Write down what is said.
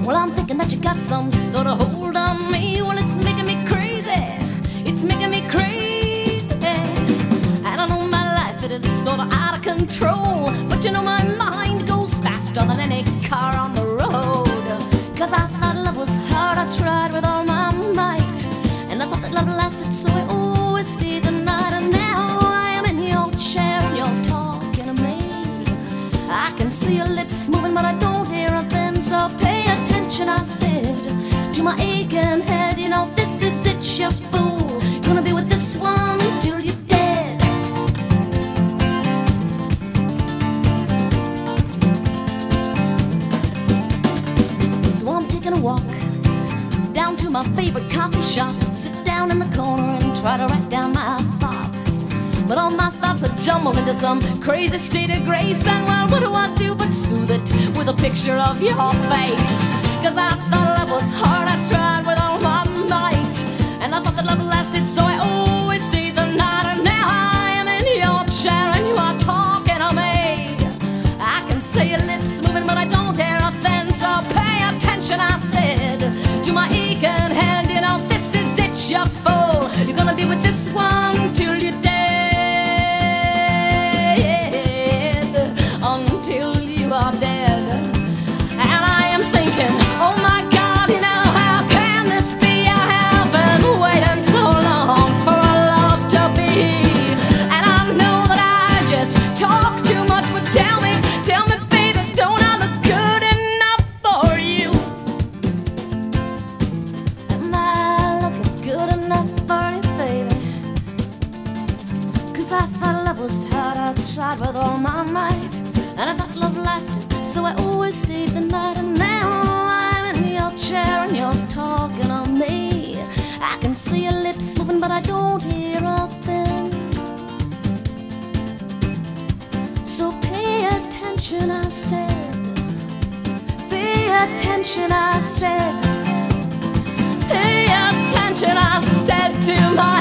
Well, I'm thinking that you got some sort of hold on me. Well, it's making me crazy. It's making me crazy. And I know my life, it is sort of out of control. But you know my mind goes faster than any car on the road. Cause I thought love was hard, I tried with all my might. And I thought that love lasted, so I always stayed the night. And now I am in your chair and you're talking to me. I can see your lips moving, but I don't hear a thing. So pay attention, I said, to my aching head. You know this is it, you fool. Gonna be with this one till you're dead. So I'm taking a walk down to my favorite coffee shop. Sit down in the corner and try to write down my thoughts. But all my thoughts are jumbled into some crazy state of grace. And well, what do I do but soothe it with a picture of your face? Cause I thought love was hard, I tried with all my might. And I thought that love lasted, so I always stayed the night. And now I am in your chair and you are talking to me. I can see your lips moving, but I don't hear a thing. So pay attention, I said, to my aching head. You know this is it, you fool. You're gonna be with this one till you're dead. Until you are dead. And I am thinking, oh my God, you know, how can this be? I have been waiting so long for a love to be. And I know that I just talk too much, but tell me, baby, don't I look good enough for you? Am I looking good enough for you, baby? Cause I thought love was hard, I tried with all my might. And I thought love lasted, so I always stayed the night. And now I'm in your chair and you're talking to me. I can see your lips moving, but I don't hear a thing. So pay attention, I said. Pay attention, I said. Pay attention, I said, to my